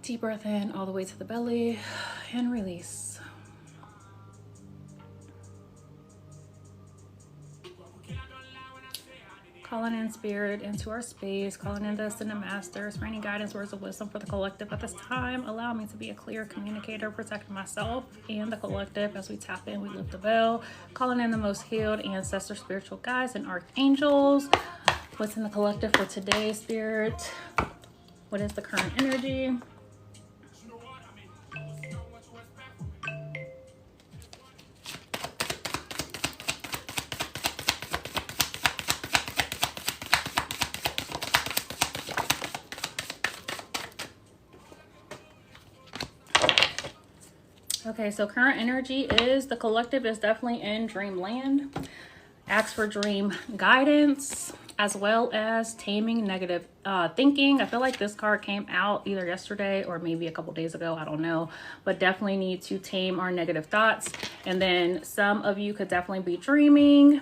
Deep breath in all the way to the belly and release. Calling in spirit into our space, calling in the ascended masters for any guidance, words of wisdom for the collective at this time. Allow me to be a clear communicator, protecting myself and the collective as we tap in, we lift the veil. Calling in the most healed ancestor, spiritual guides, and archangels. What's in the collective for today, spirit? What is the current energy? Okay, so current energy is the collective is definitely in dreamland. Ask for dream guidance as well as taming negative thinking. I feel like this card came out either yesterday or maybe a couple days ago. I don't know, but definitely need to tame our negative thoughts. And then some of you could definitely be dreaming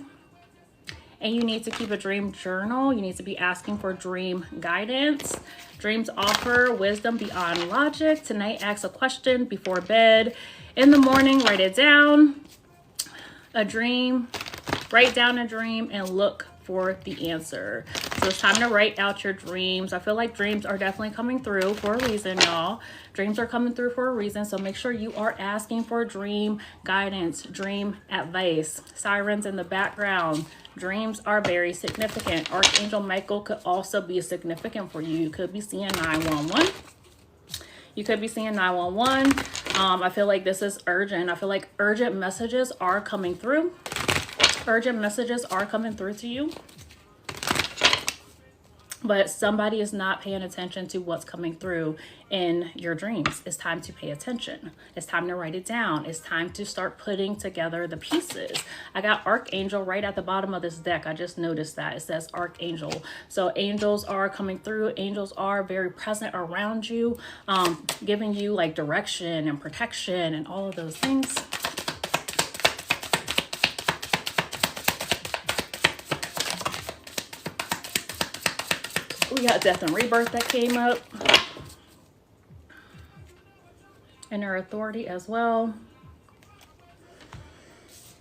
and you need to keep a dream journal. You need to be asking for dream guidance. Dreams offer wisdom beyond logic. Tonight, ask a question before bed. In the morning, write it down. A dream, write down a dream and look for the answer. So it's time to write out your dreams. I feel like dreams are definitely coming through for a reason, y'all. Dreams are coming through for a reason. So make sure you are asking for dream guidance, dream advice. Sirens in the background. Dreams are very significant. Archangel Michael could also be significant for you. You could be seeing 911. You could be seeing 911. I feel like this is urgent. I feel like urgent messages are coming through. Urgent messages are coming through to you. But somebody is not paying attention to what's coming through in your dreams. It's time to pay attention. It's time to write it down. It's time to start putting together the pieces. I got Archangel right at the bottom of this deck. I just noticed that. It says Archangel. So angels are coming through. Angels are very present around you, giving you like direction and protection and all of those things. We got death and rebirth that came up. Inner authority as well.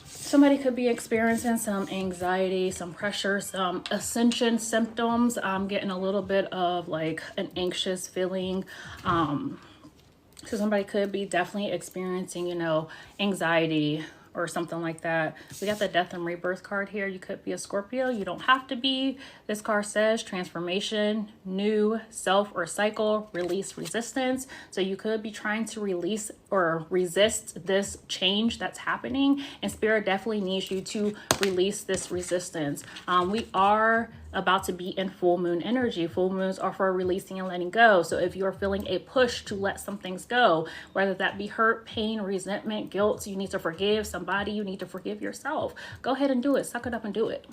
Somebody could be experiencing some anxiety, some pressure, some ascension symptoms. I'm getting a little bit of like an anxious feeling. So somebody could be definitely experiencing, you know, anxiety or something like that. We got the death and rebirth card here. You could be a Scorpio. You don't have to be. This card says transformation, new self or cycle, release resistance. So you could be trying to release or resist this change that's happening. And spirit definitely needs you to release this resistance. We are about to be in full moon energy. Full moons are for releasing and letting go. So if you're feeling a push to let some things go, whether that be hurt, pain, resentment, guilt, you need to forgive somebody, you need to forgive yourself. Go ahead and do it. Suck it up and do it.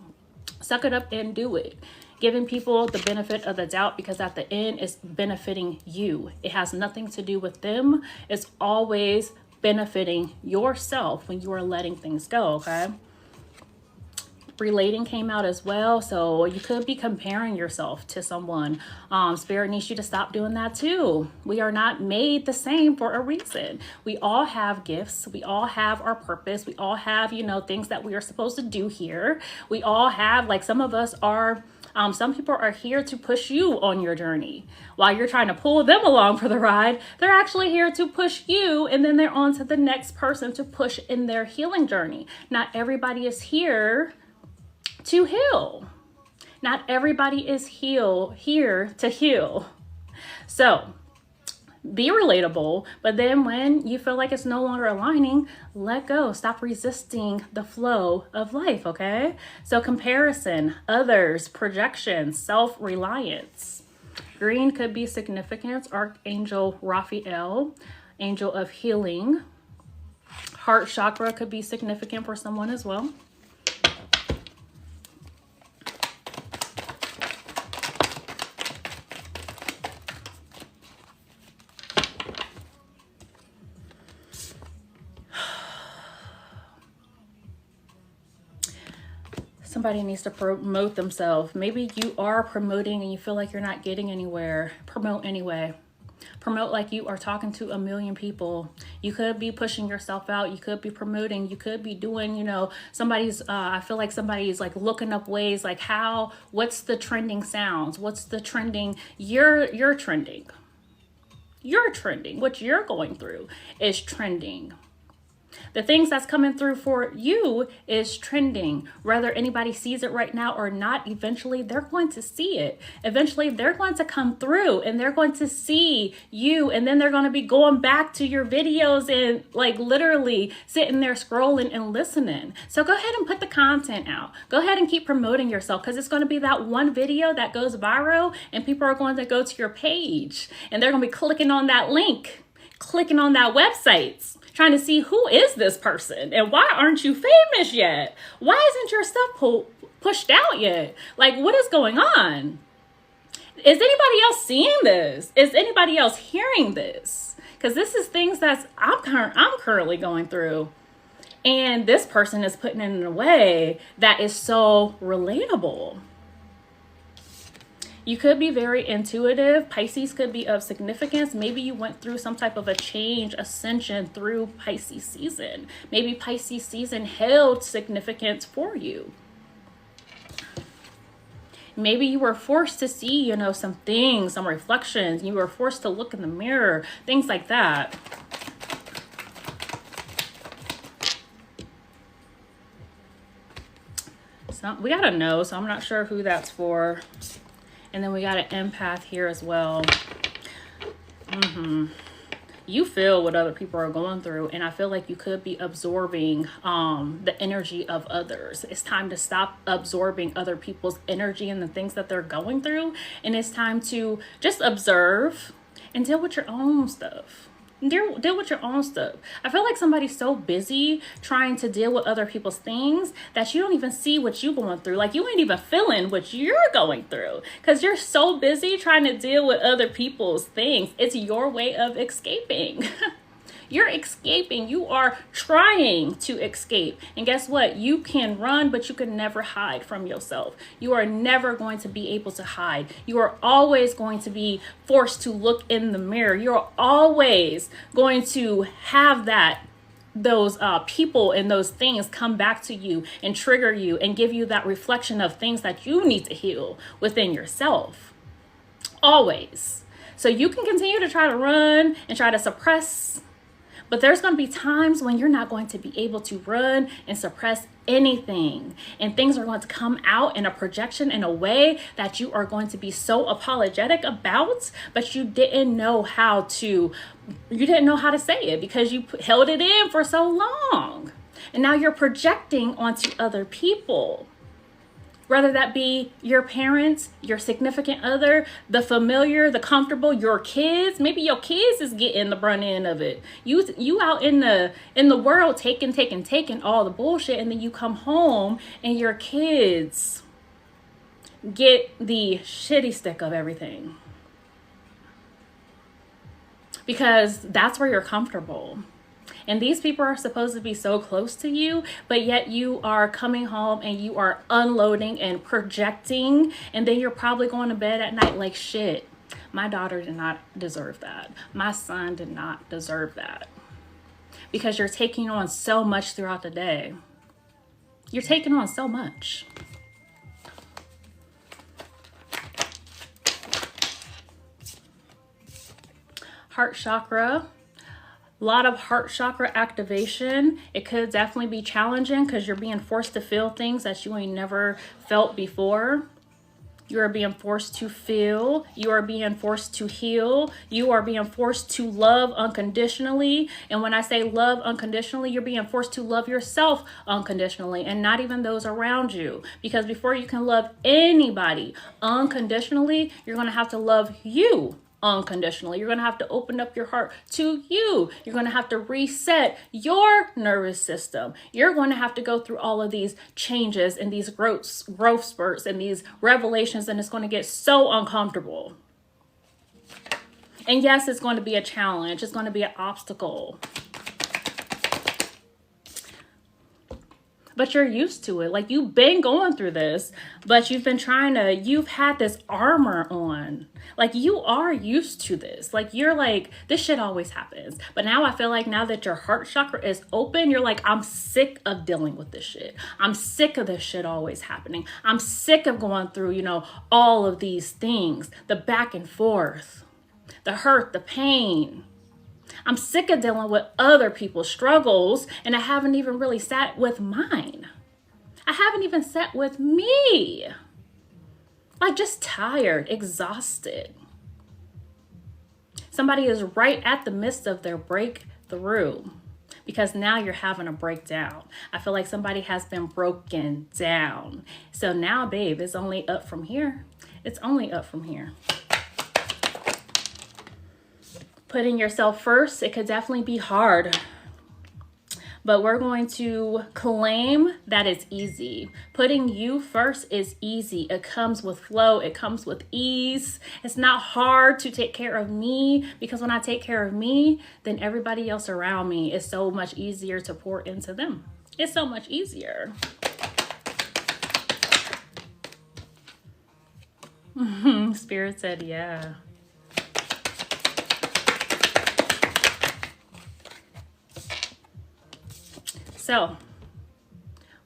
Suck it up and do it. Giving people the benefit of the doubt, because at the end it's benefiting you. It has nothing to do with them. It's always benefiting yourself when you are letting things go, okay? Relating came out as well, so you could be comparing yourself to someone. Spirit needs you to stop doing that too. We are not made the same for a reason. We all have gifts. We all have our purpose. We all have, you know, things that we are supposed to do here. We all have, like, some of us are some people are here to push you on your journey. While you're trying to pull them along for the ride, they're actually here to push you, and then they're on to the next person to push in their healing journey. Not everybody is here to heal. Not everybody is here to heal. So be relatable, but then when you feel like it's no longer aligning, let go. Stop resisting the flow of life, okay? So comparison, others, projection, self-reliance. Green could be significance. Archangel Raphael, angel of healing. Heart chakra could be significant for someone as well. Somebody needs to promote themselves. Maybe you are promoting and you feel like you're not getting anywhere. Promote anyway. Promote like you are talking to a million people. You could be pushing yourself out. You could be promoting. You could be doing, you know, I feel like somebody's like looking up ways like what's the trending sounds? What's the trending? You're trending. You're trending. What you're going through is trending. The things that's coming through for you is trending. Whether anybody sees it right now or not, eventually they're going to see it. Eventually they're going to come through and they're going to see you. And then they're going to be going back to your videos and like literally sitting there scrolling and listening. So go ahead and put the content out. Go ahead and keep promoting yourself, because it's going to be that one video that goes viral and people are going to go to your page and they're going to be clicking on that link, clicking on that website, trying to see who is this person and why aren't you famous yet? Why isn't your stuff pushed out yet? Like, what is going on? Is anybody else seeing this? Is anybody else hearing this? Because this is things that I'm currently going through. And this person is putting it in a way that is so relatable. You could be very intuitive. Pisces could be of significance. Maybe you went through some type of a change, ascension through Pisces season. Maybe Pisces season held significance for you. Maybe you were forced to see, you know, some things, some reflections. You were forced to look in the mirror, things like that. So we gotta know, so I'm not sure who that's for. And then we got an empath here as well. You feel what other people are going through. And I feel like you could be absorbing the energy of others. It's time to stop absorbing other people's energy and the things that they're going through. And it's time to just observe and deal with your own stuff. Deal with your own stuff. I feel like somebody's so busy trying to deal with other people's things that you don't even see what you're going through. Like, you ain't even feeling what you're going through because you're so busy trying to deal with other people's things. It's your way of escaping. You're escaping. You are trying to escape. And guess what? You can run, but you can never hide from yourself. You are never going to be able to hide. You are always going to be forced to look in the mirror. You're always going to have those people and those things come back to you and trigger you and give you that reflection of things that you need to heal within yourself. Always. So you can continue to try to run and try to suppress, but there's going to be times when you're not going to be able to run and suppress anything. And things are going to come out in a projection in a way that you are going to be so apologetic about, but you didn't know how to say it because you held it in for so long. And now you're projecting onto other people. Whether that be your parents, your significant other, the familiar, the comfortable, your kids. Maybe your kids is getting the brunt end of it. You out in the world taking all the bullshit, and then you come home and your kids get the shitty stick of everything. Because that's where you're comfortable. And these people are supposed to be so close to you, but yet you are coming home and you are unloading and projecting. And then you're probably going to bed at night like, shit, my daughter did not deserve that. My son did not deserve that. Because you're taking on so much throughout the day. You're taking on so much. Heart chakra. A lot of heart chakra activation. It could definitely be challenging because you're being forced to feel things that you ain't never felt before. You are being forced to feel. You are being forced to heal. You are being forced to love unconditionally. And when I say love unconditionally, you're being forced to love yourself unconditionally and not even those around you. Because before you can love anybody unconditionally, you're going to have to love you unconditionally. You're going to have to open up your heart to you. You're going to have to reset your nervous system. You're going to have to go through all of these changes and these growth spurts and these revelations, and it's going to get so uncomfortable. And yes, it's going to be a challenge. It's going to be an obstacle. but you're used to it. Like, you've been going through this, but you've had this armor on. Like, you are used to this. Like, you're like, this shit always happens. But now I feel like now that your heart chakra is open, you're like, I'm sick of dealing with this shit. I'm sick of this shit always happening. I'm sick of going through, all of these things, the back and forth, the hurt, the pain. I'm sick of dealing with other people's struggles, and I haven't even really sat with mine. I haven't even sat with me. Like, just tired, exhausted. Somebody is right at the midst of their breakthrough because now you're having a breakdown. I feel like somebody has been broken down. So now, babe, it's only up from here. It's only up from here. Putting yourself first, it could definitely be hard, but we're going to claim that it's easy. Putting you first is easy. It comes with flow. It comes with ease. It's not hard to take care of me, because when I take care of me, then everybody else around me is so much easier to pour into them. It's so much easier. Spirit said, yeah. So,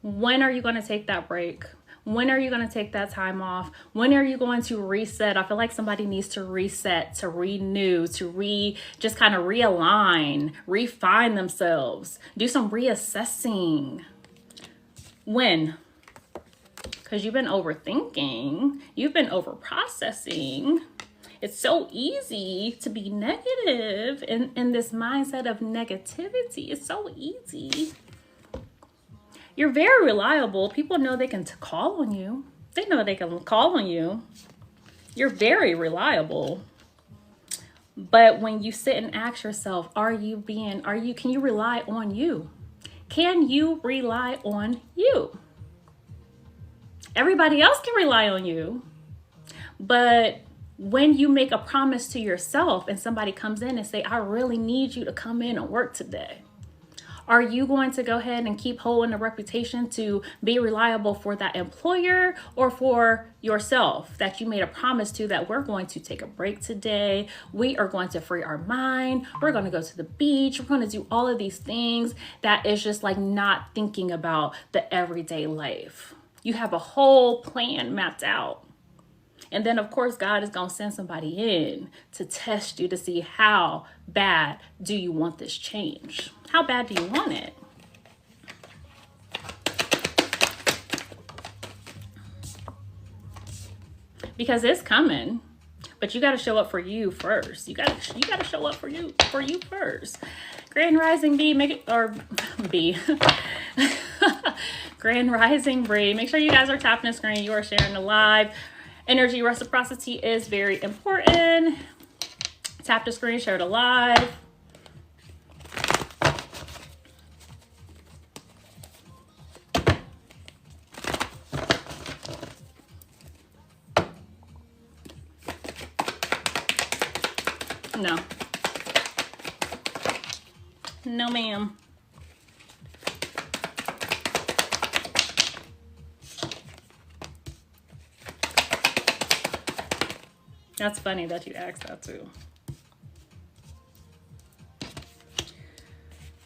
when are you going to take that break? When are you going to take that time off? When are you going to reset? I feel like somebody needs to reset, to renew, to just kind of realign, refine themselves, do some reassessing. When? Because you've been overthinking, you've been overprocessing. It's so easy to be negative in this mindset of negativity. It's so easy. You're very reliable. People know they can call on you. They know they can call on you. You're very reliable. But when you sit and ask yourself, can you rely on you? Can you rely on you? Everybody else can rely on you. But when you make a promise to yourself and somebody comes in and say, I really need you to come in and work today, are you going to go ahead and keep holding a reputation to be reliable for that employer or for yourself that you made a promise to, that we're going to take a break today, we are going to free our mind, we're going to go to the beach, we're going to do all of these things that is just like not thinking about the everyday life. You have a whole plan mapped out. And then, of course, God is going to send somebody in to test you to see how bad do you want this change? How bad do you want it? Because it's coming, but you got to show up for you first. You got to show up for you first. Grand Rising B, B. Grand Rising Bree. Make sure you guys are tapping the screen. You are sharing the live. Energy reciprocity is very important. Tap the screen, share the live. No. No, ma'am. That's funny that you asked that too.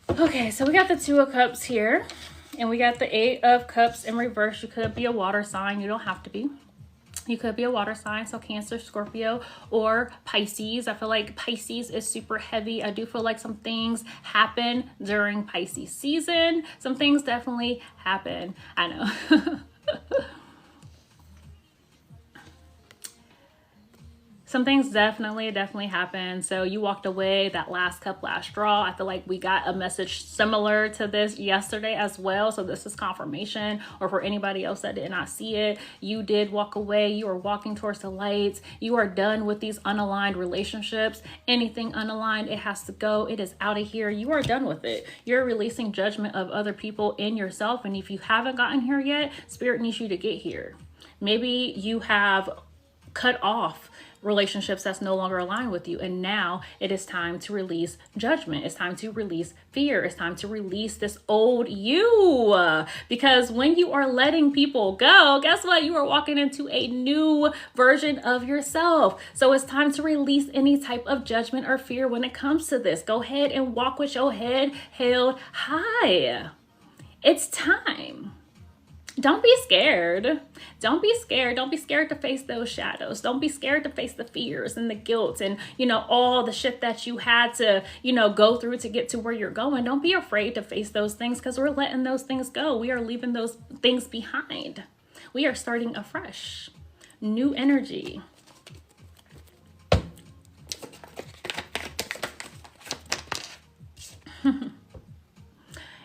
Okay, so we got the Two of Cups here, and we got the Eight of Cups in reverse. You could be a water sign. You don't have to be. You could be a water sign, so Cancer, Scorpio, or Pisces. I feel like Pisces is super heavy. I do feel like some things happen during Pisces season. Some things definitely happen. I know. Some things definitely happen. So you walked away, that last cup, last straw. I feel like we got a message similar to this yesterday as well. So this is confirmation, or for anybody else that did not see it, you did walk away. You are walking towards the light. You are done with these unaligned relationships. Anything unaligned, it has to go. It is out of here. You are done with it. You're releasing judgment of other people in yourself. And if you haven't gotten here yet, Spirit needs you to get here. Maybe you have cut off relationships that's no longer aligned with you. And now it is time to release judgment. It's time to release fear. It's time to release this old you. Because when you are letting people go, guess what? You are walking into a new version of yourself. So it's time to release any type of judgment or fear when it comes to this. Go ahead and walk with your head held high. It's time. Don't be scared. Don't be scared. Don't be scared to face those shadows. Don't be scared to face the fears and the guilt and, all the shit that you had to, go through to get to where you're going. Don't be afraid to face those things, because we're letting those things go. We are leaving those things behind. We are starting afresh. New energy.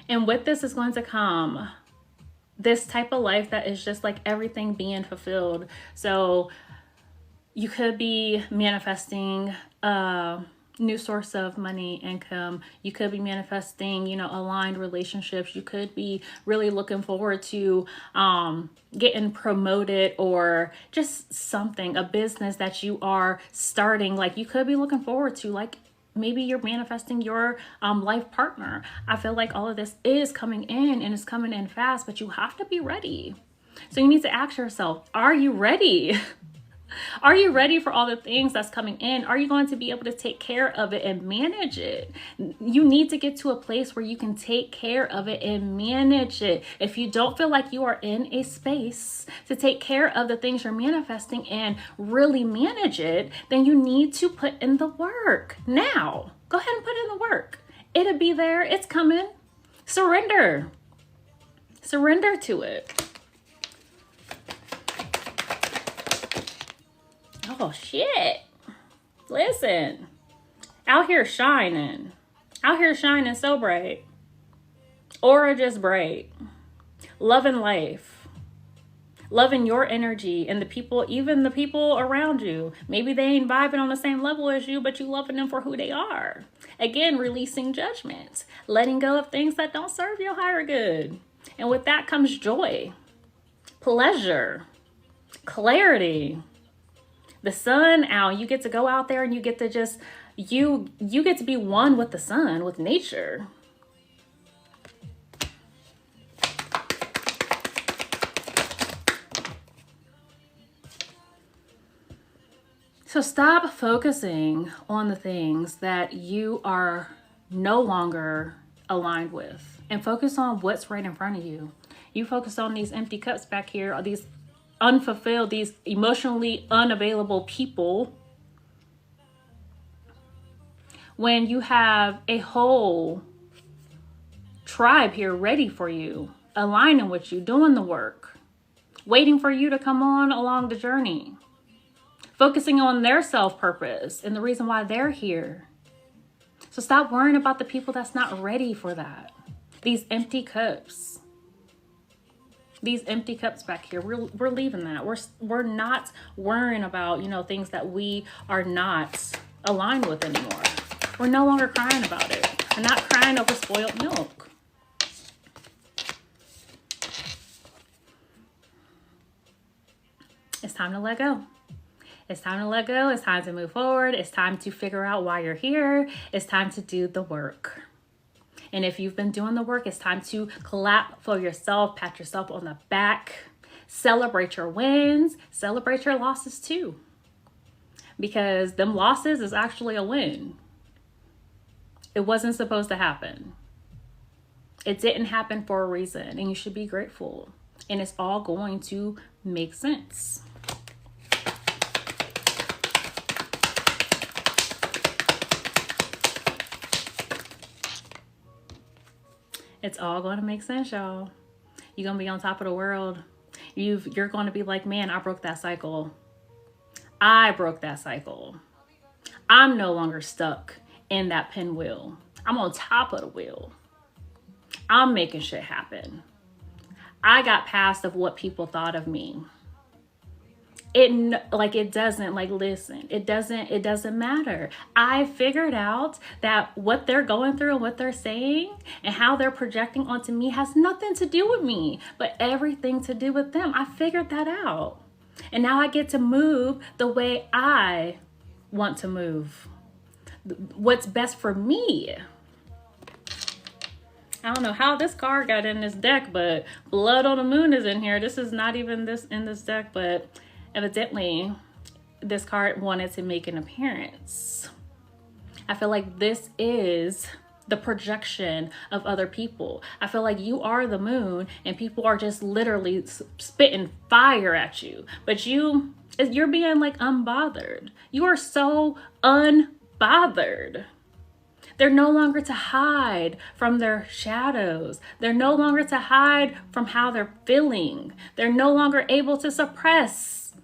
And with this is going to come this type of life that is just like everything being fulfilled. So you could be manifesting a new source of money, income. You could be manifesting, aligned relationships. You could be really looking forward to getting promoted, or just something, a business that you are starting. Like, you could be looking forward to, like, maybe you're manifesting your life partner. I feel like all of this is coming in, and it's coming in fast, but you have to be ready. So you need to ask yourself, are you ready? Are you ready for all the things that's coming in? Are you going to be able to take care of it and manage it? You need to get to a place where you can take care of it and manage it. If you don't feel like you are in a space to take care of the things you're manifesting and really manage it, then you need to put in the work now. Go ahead and put in the work. It'll be there. It's coming. Surrender. Surrender to it. Oh, shit. Listen. Out here shining. Out here shining so bright. Aura just bright. Loving life. Loving your energy and the people, even the people around you. Maybe they ain't vibing on the same level as you, but you loving them for who they are. Again, releasing judgment. Letting go of things that don't serve your higher good. And with that comes joy. Pleasure. Clarity. The sun out, you get to go out there and you get to just, you get to be one with the sun, with nature. So stop focusing on the things that you are no longer aligned with, and focus on what's right in front of you. You focus on these empty cups back here, or these unfulfilled, these emotionally unavailable people, when you have a whole tribe here ready for you, aligning with you, doing the work, waiting for you to come on along the journey, focusing on their self-purpose and the reason why they're here. So stop worrying about the people that's not ready for that. These empty cups. These empty cups back here, we're leaving that. We're not worrying about, things that we are not aligned with anymore. We're no longer crying about it. We're not crying over spoiled milk. It's time to let go. It's time to let go. It's time to move forward. It's time to figure out why you're here. It's time to do the work. And if you've been doing the work, it's time to clap for yourself, pat yourself on the back, celebrate your wins, celebrate your losses too. Because them losses is actually a win. It wasn't supposed to happen. It didn't happen for a reason, and you should be grateful. And it's all going to make sense. It's all going to make sense, y'all. You're going to be on top of the world. You're going to be like, man, I broke that cycle. I broke that cycle. I'm no longer stuck in that pinwheel. I'm on top of the wheel. I'm making shit happen. I got past of what people thought of me. It doesn't matter. I figured out that what they're going through and what they're saying and how they're projecting onto me has nothing to do with me, but everything to do with them. I figured that out. And now I get to move the way I want to move. What's best for me. I don't know how this card got in this deck, but Blood on the Moon is in here. This is not even this in this deck, but evidently this card wanted to make an appearance. I feel like this is the projection of other people. I feel like you are the moon and people are just literally spitting fire at you, but you're being like unbothered. You are so unbothered. They're no longer to hide from their shadows. They're no longer to hide from how they're feeling. They're no longer able to suppress.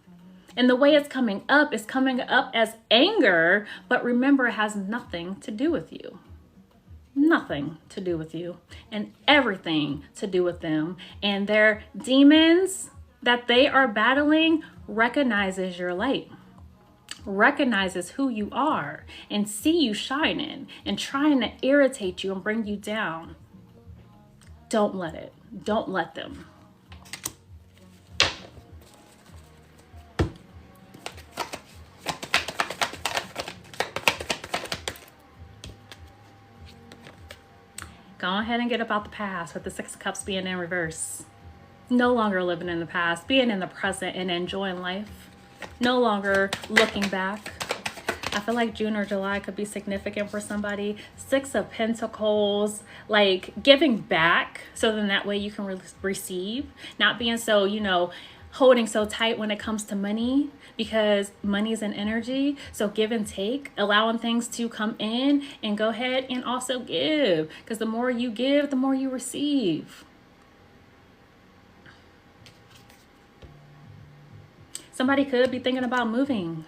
And the way it's coming up is coming up as anger, but remember, it has nothing to do with you. Nothing to do with you, and everything to do with them. And their demons that they are battling recognizes your light, recognizes who you are, and see you shining and trying to irritate you and bring you down. Don't let it. Don't let them. Go ahead and get about the past with the Six of Cups being in reverse. No longer living in the past, being in the present and enjoying life. No longer looking back. I feel like June or July could be significant for somebody. Six of Pentacles, like giving back so then that way you can receive. Not being so, holding so tight when it comes to money, because money is an energy. So give and take, allowing things to come in, and go ahead and also give, because the more you give, the more you receive. Somebody could be thinking about moving.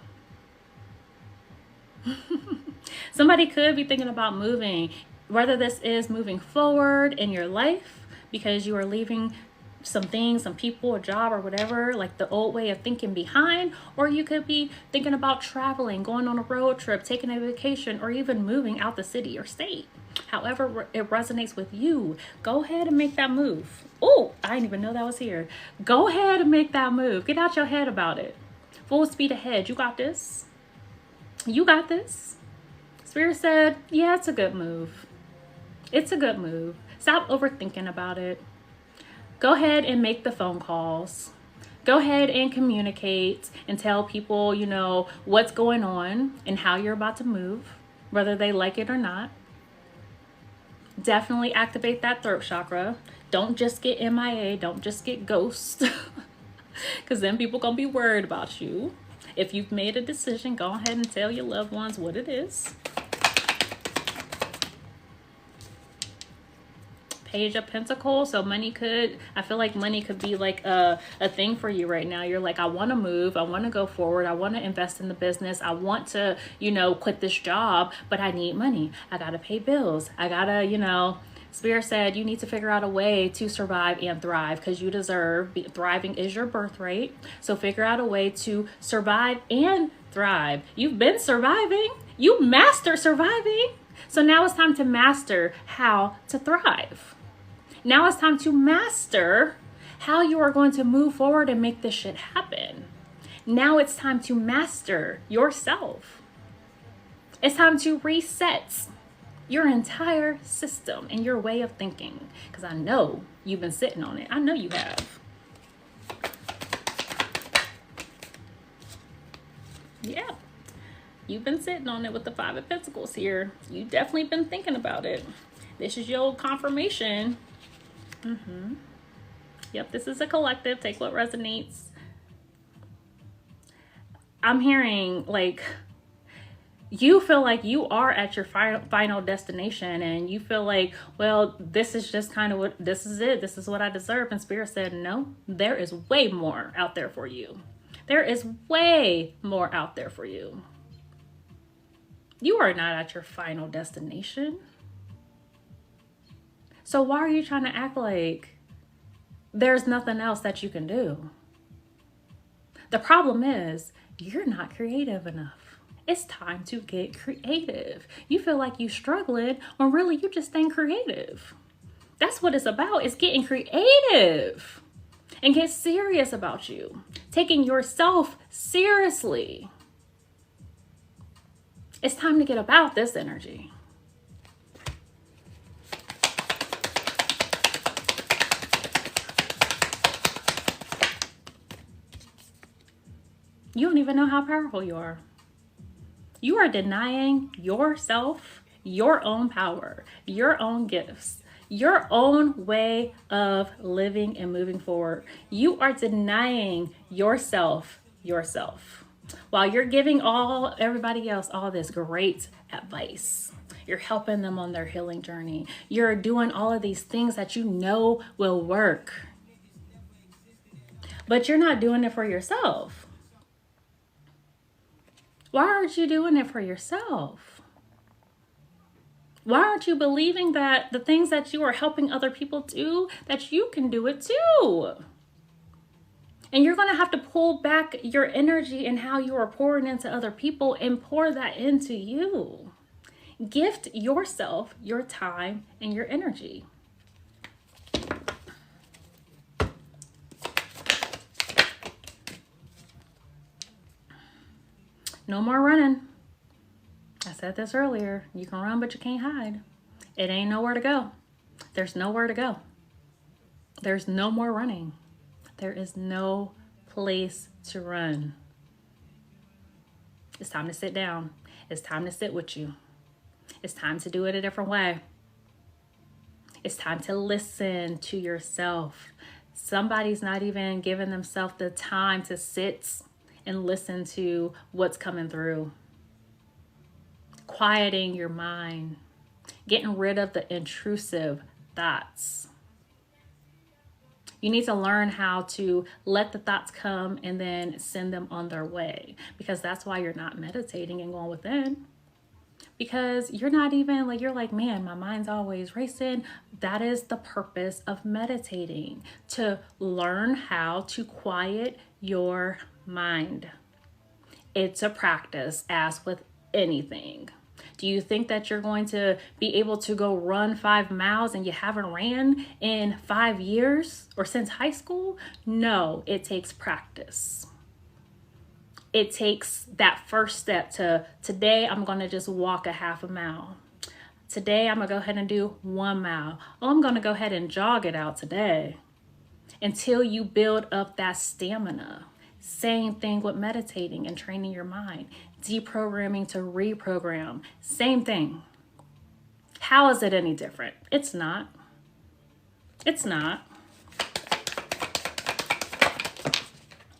Somebody could be thinking about moving, whether this is moving forward in your life because you are leaving some things, some people, a job or whatever, like the old way of thinking behind, or you could be thinking about traveling, going on a road trip, taking a vacation, or even moving out the city or state. However it resonates with you, go ahead and make that move. Oh, I didn't even know that was here. Go ahead and make that move. Get out your head about it. Full speed ahead. You got this. You got this. Spirit said, yeah, it's a good move. It's a good move. Stop overthinking about it. Go ahead and make the phone calls. Go ahead and communicate and tell people, what's going on and how you're about to move, whether they like it or not. Definitely activate that throat chakra. Don't just get MIA. Don't just get ghost. Because then people going to be worried about you. If you've made a decision, go ahead and tell your loved ones what it is. Page of Pentacles. So I feel like money could be like a thing for you right now. You're like, I want to move. I want to go forward. I want to invest in the business. I want to, quit this job, but I need money. I got to pay bills. I got to, Spirit said you need to figure out a way to survive and thrive, because you deserve, thriving is your birthright. So figure out a way to survive and thrive. You've been surviving. You mastered surviving. So now it's time to master how to thrive. Now it's time to master how you are going to move forward and make this shit happen. Now it's time to master yourself. It's time to reset your entire system and your way of thinking, because I know you've been sitting on it. I know you have. Yeah, you've been sitting on it with the Five of Pentacles here. You definitely been thinking about it. This is your confirmation. Yep, this is a collective. Take what resonates. I'm hearing like you feel like you are at your final destination, and you feel like, well, this is just kind of what, this is it. This is what I deserve. And Spirit said, no, there is way more out there for you. There is way more out there for you. You are not at your final destination. So why are you trying to act like there's nothing else that you can do? The problem is you're not creative enough. It's time to get creative. You feel like you're struggling when really you just ain't creative. That's what it's about. It's getting creative. and get serious about you. Taking yourself seriously. It's time to get about this energy. You don't even know how powerful you are. You are denying yourself, your own power, your own gifts, your own way of living and moving forward. You are denying yourself. While you're giving everybody else all this great advice. You're helping them on their healing journey. You're doing all of these things that you know will work. But you're not doing it for yourself. Why aren't you doing it for yourself? Why aren't you believing that the things that you are helping other people do, that you can do it too? And you're going to have to pull back your energy and how you are pouring into other people and pour that into you. Gift yourself your time and your energy. No more running. I said this earlier. You can run, but you can't hide. It ain't nowhere to go. There's nowhere to go. There's no more running. There is no place to run. It's time to sit down. It's time to sit with you. It's time to do it a different way. It's time to listen to yourself. Somebody's not even giving themselves the time to sit and listen to what's coming through. Quieting your mind. Getting rid of the intrusive thoughts. You need to learn how to let the thoughts come and then send them on their way. Because that's why you're not meditating and going within. Because you're not even like, you're like, man, my mind's always racing. That is the purpose of meditating. To learn how to quiet your mind. It's a practice, as with anything. Do you think that you're going to be able to go run 5 miles and you haven't ran in 5 years or since high school? No, it takes practice. It takes that first step to, today I'm going to just walk a half a mile. Today I'm going to go ahead and do 1 mile. Oh, I'm going to go ahead and jog it out today. Until you build up that stamina. Same thing with meditating and training your mind. Deprogramming to reprogram. Same thing. How is it any different? It's not. It's not.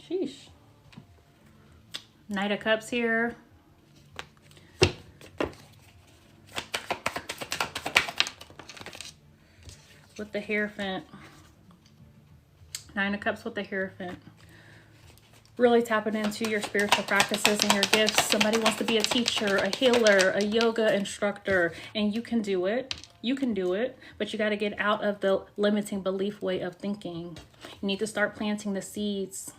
Sheesh. Knight of Cups here. With the Hierophant. 9 of Cups with the Hierophant. Really tapping into your spiritual practices and your gifts. Somebody wants to be a teacher, a healer, a yoga instructor, and you can do it. You can do it, but you got to get out of the limiting belief way of thinking. You need to start planting the seeds.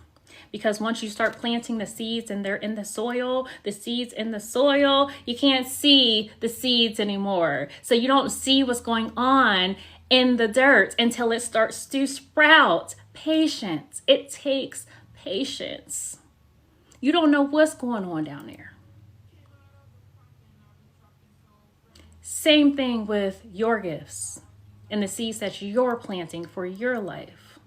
Because once you start planting the seeds and they're in the soil, the seeds in the soil, you can't see the seeds anymore. So you don't see what's going on in the dirt until it starts to sprout. Patience. It takes patience. You don't know what's going on down there. Same thing with your gifts and the seeds that you're planting for your life.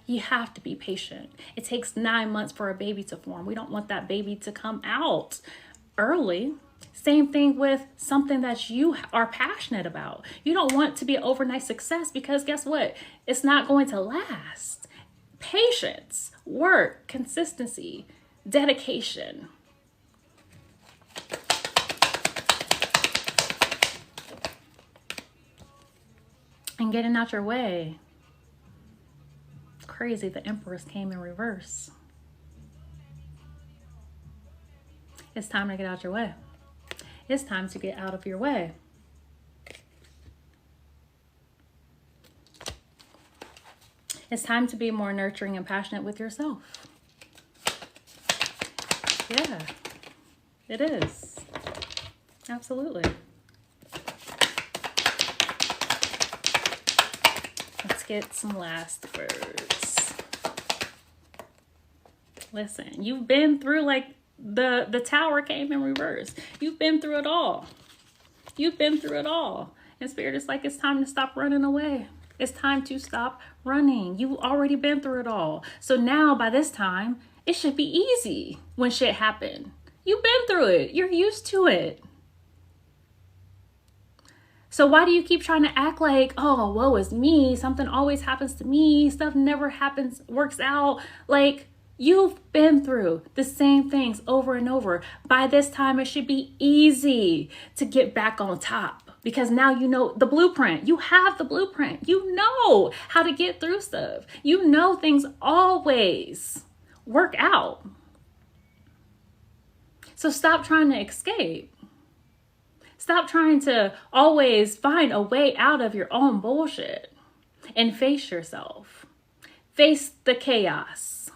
You have to be patient. It takes 9 months for a baby to form. We don't want that baby to come out early. Same thing with something that you are passionate about. You don't want to be an overnight success because guess what? It's not going to last. Patience, work, consistency, dedication. And getting out your way. It's crazy. The Empress came in reverse. It's time to get out your way. It's time to get out of your way. It's time to be more nurturing and passionate with yourself. Yeah, it is. Absolutely. Let's get some last words. Listen, you've been through, like, the tower came in reverse. You've been through it all. You've been through it all. And Spirit is like, it's time to stop running away. It's time to stop running. You've already been through it all. So now by this time, it should be easy when shit happened. You've been through it. You're used to it. So why do you keep trying to act like, oh, woe is me. Something always happens to me. Stuff never happens, works out. Like, you've been through the same things over and over. By this time, it should be easy to get back on top. Because now you know the blueprint. You have the blueprint. You know how to get through stuff. You know things always work out. So stop trying to escape. Stop trying to always find a way out of your own bullshit. And face yourself. Face the chaos.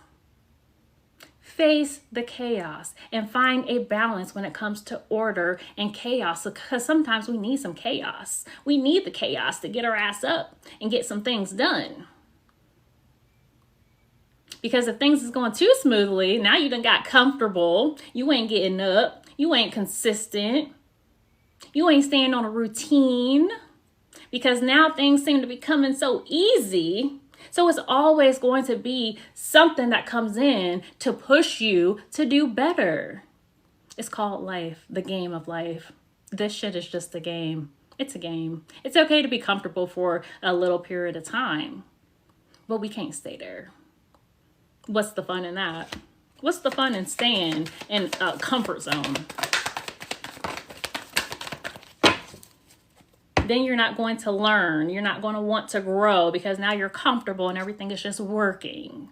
Face the chaos and find a balance when it comes to order and chaos, because sometimes we need some chaos. We need the chaos to get our ass up and get some things done. Because if things is going too smoothly, now you done got comfortable. You ain't getting up. You ain't consistent. You ain't staying on a routine, because now things seem to be coming so easy. So it's always going to be something that comes in to push you to do better. It's called life, the game of life. This shit is just a game. It's a game. It's okay to be comfortable for a little period of time, but we can't stay there. What's the fun in that? What's the fun in staying in a comfort zone? Then you're not going to learn. You're not going to want to grow, because now you're comfortable and everything is just working.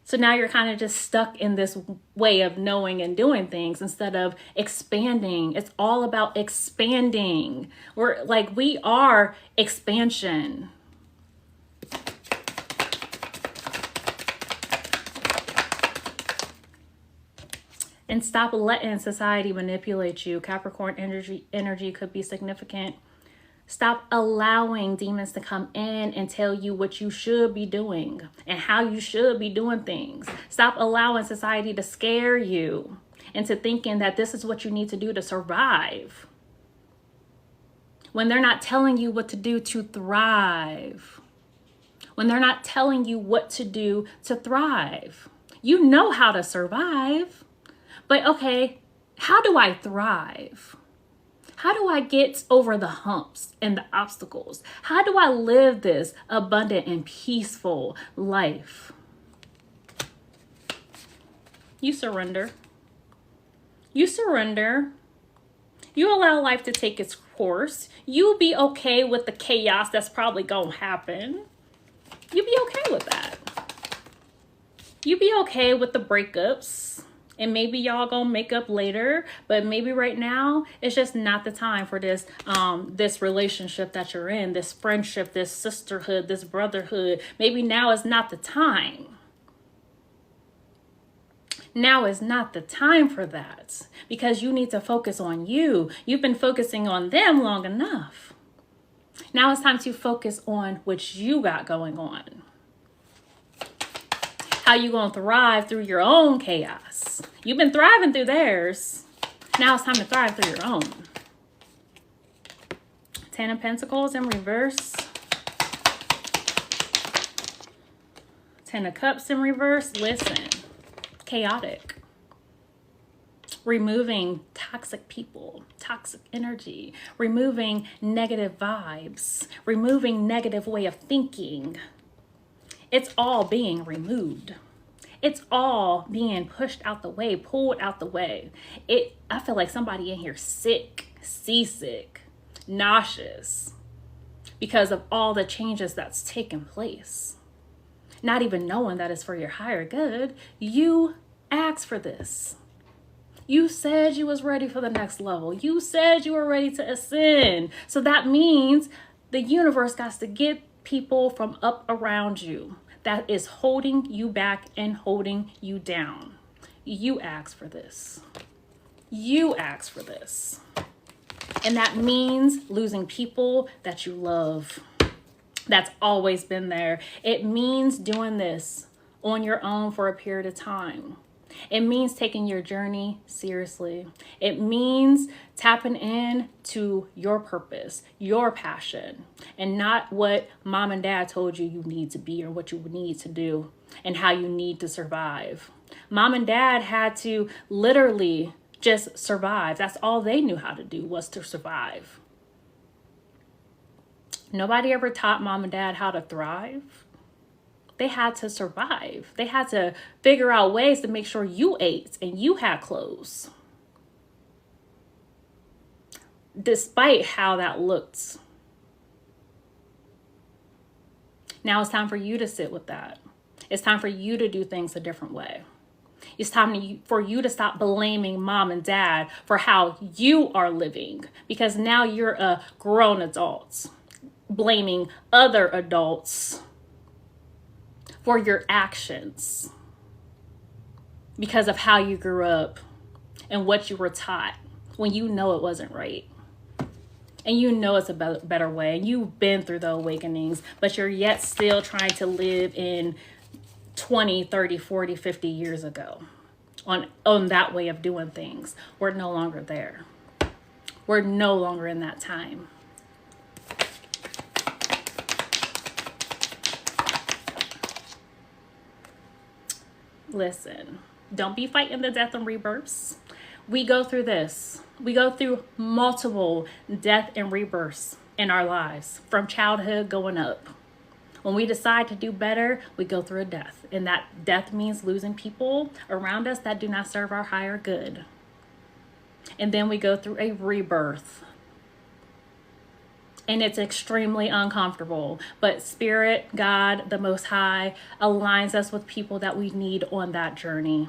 So now you're kind of just stuck in this way of knowing and doing things instead of expanding. It's all about expanding. We are expansion. And stop letting society manipulate you. Capricorn energy could be significant. Stop allowing demons to come in and tell you what you should be doing and how you should be doing things. Stop allowing society to scare you into thinking that this is what you need to do to survive, when they're not telling you what to do to thrive. When they're not telling you what to do to thrive. You know how to survive. But okay, how do I thrive? How do I get over the humps and the obstacles? How do I live this abundant and peaceful life? You surrender. You surrender. You allow life to take its course. You be okay with the chaos that's probably gonna happen. You be okay with that. You be okay with the breakups. And maybe y'all gonna make up later, but maybe right now it's just not the time for this this relationship that you're in, this friendship, this sisterhood, this brotherhood. Maybe now is not the time. Now is not the time for that, because you need to focus on you. You've been focusing on them long enough. Now it's time to focus on what you got going on. How you gonna thrive through your own chaos. You've been thriving through theirs. Now it's time to thrive through your own. 10 of Pentacles in reverse. 10 of Cups in reverse. Listen, chaotic. Removing toxic people, toxic energy, removing negative vibes, removing negative way of thinking. It's all being removed. It's all being pushed out the way, pulled out the way. I feel like somebody in here sick, seasick, nauseous, because of all the changes that's taken place. Not even knowing that it's for your higher good. You asked for this. You said you was ready for the next level. You said you were ready to ascend. So that means the universe got to get people from up around you that is holding you back and holding you down. You asked for this. You asked for this. And that means losing people that you love. That's always been there. It means doing this on your own for a period of time. It means taking your journey seriously. It means tapping in to your purpose, your passion, and not what mom and dad told you you need to be or what you need to do and how you need to survive. Mom and dad had to literally just survive. That's all they knew how to do, was to survive. Nobody ever taught mom and dad how to thrive. They had to survive. They had to figure out ways to make sure you ate and you had clothes. Despite how that looked. Now it's time for you to sit with that. It's time for you to do things a different way. It's time for you to stop blaming mom and dad for how you are living, because now you're a grown adult blaming other adults for your actions because of how you grew up and what you were taught when you know it wasn't right. And you know it's a better way. And you've been through the awakenings, but you're yet still trying to live in 20, 30, 40, 50 years ago on that way of doing things. We're no longer there. We're no longer in that time. Listen, don't be fighting the death and rebirths. We go through this. We go through multiple death and rebirths in our lives, from childhood going up. When we decide to do better, we go through a death. And that death means losing people around us that do not serve our higher good. And then we go through a rebirth. And it's extremely uncomfortable. But Spirit, God, the Most High, aligns us with people that we need on that journey.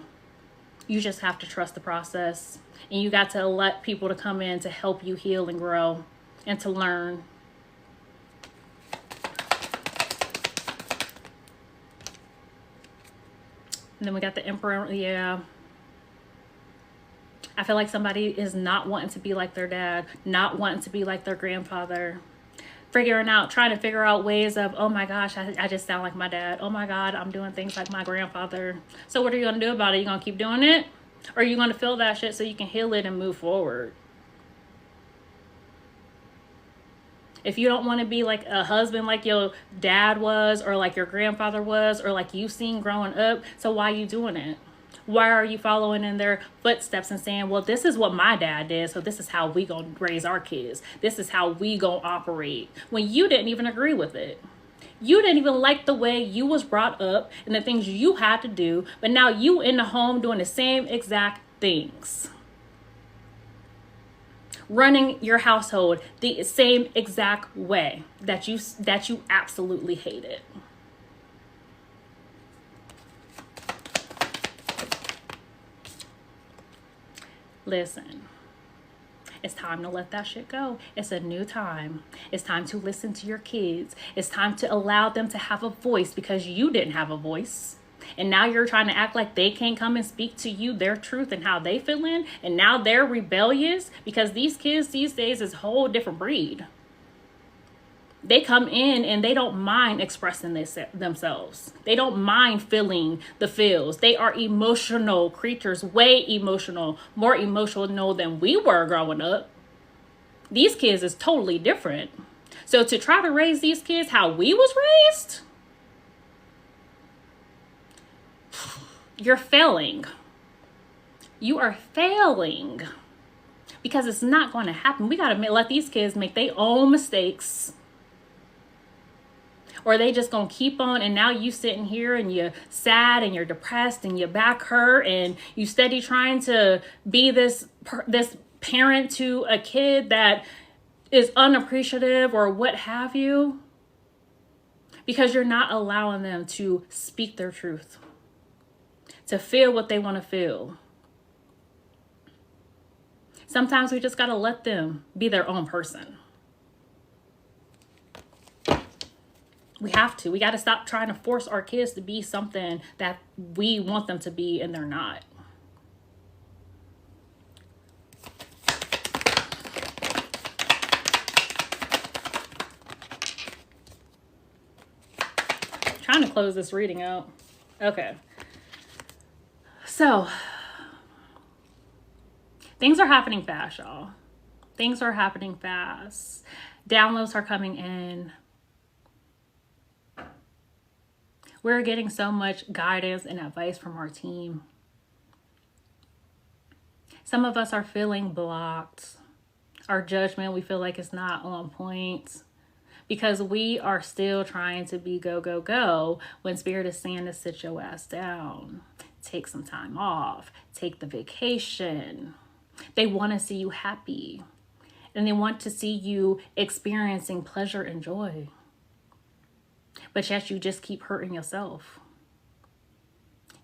You just have to trust the process. And you got to let people to come in to help you heal and grow and to learn. And then we got the Emperor. Yeah. I feel like somebody is not wanting to be like their dad, not wanting to be like their grandfather. Trying to figure out ways of, oh my gosh, I just sound like my dad. Oh my God, I'm doing things like my grandfather. So what are you going to do about it? You going to keep doing it? Or are you going to feel that shit so you can heal it and move forward? If you don't want to be like a husband like your dad was, or like your grandfather was, or like you seen growing up, so why are you doing it? Why are you following in their footsteps and saying, well, this is what my dad did, so this is how we gonna raise our kids. This is how we gonna operate. When you didn't even agree with it. You didn't even like the way you was brought up and the things you had to do, but now you in the home doing the same exact things. Running your household the same exact way that you absolutely hate it. Listen, it's time to let that shit go. It's a new time. It's time to listen to your kids. It's time to allow them to have a voice, because you didn't have a voice. And now you're trying to act like they can't come and speak to you their truth and how they feel in. And now they're rebellious, because these kids these days is a whole different breed. They come in and they don't mind expressing themselves. They don't mind feeling the feels. They are emotional creatures, way emotional, more emotional than we were growing up. These kids is totally different. So to try to raise these kids how we was raised, you're failing. You are failing, because it's not going to happen. We got to let these kids make their own mistakes. Or they just gonna keep on, and now you sitting here and you're sad and you're depressed and your back hurt and you steady trying to be this parent to a kid that is unappreciative or what have you, because you're not allowing them to speak their truth, to feel what they want to feel. Sometimes we just gotta let them be their own person. We have to. We got to stop trying to force our kids to be something that we want them to be and they're not. trying to close this reading out. Okay. So, things are happening fast, y'all. Things are happening fast. Downloads are coming in. We're getting so much guidance and advice from our team. Some of us are feeling blocked. Our judgment, we feel like it's not on point because we are still trying to be go, go, go when Spirit is saying to sit your ass down. Take some time off. Take the vacation. They want to see you happy. And they want to see you experiencing pleasure and joy. But yet you just keep hurting yourself.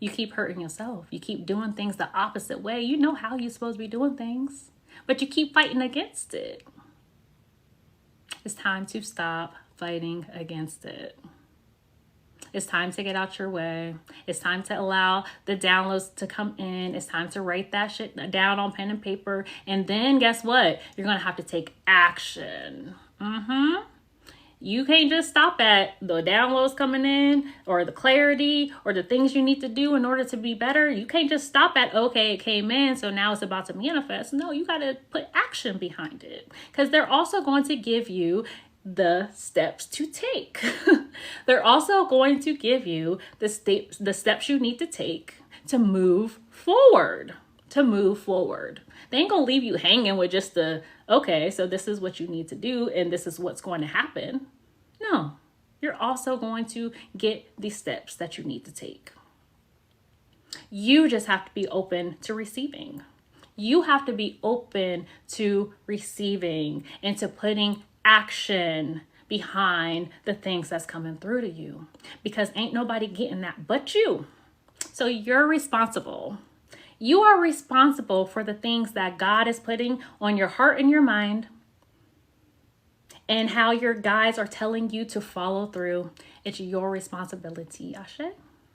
You keep hurting yourself. You keep doing things the opposite way. You know how you're supposed to be doing things, but you keep fighting against it. It's time to stop fighting against it. It's time to get out your way. It's time to allow the downloads to come in. It's time to write that shit down on pen and paper. And then guess what? You're going to have to take action. You can't just stop at the downloads coming in or the clarity or the things you need to do in order to be better. You can't just stop at, okay, it came in, so now it's about to manifest. No, you got to put action behind it because they're also going to give you the steps to take. They're also going to give you the steps you need to take to move forward. They ain't gonna leave you hanging with just the, okay, so this is what you need to do and this is what's going to happen. No, you're also going to get the steps that you need to take. You just have to be open to receiving. You have to be open to receiving and to putting action behind the things that's coming through to you because ain't nobody getting that but you. So you're responsible. You are responsible for the things that God is putting on your heart and your mind and how your guides are telling you to follow through. It's your responsibility, Ashe.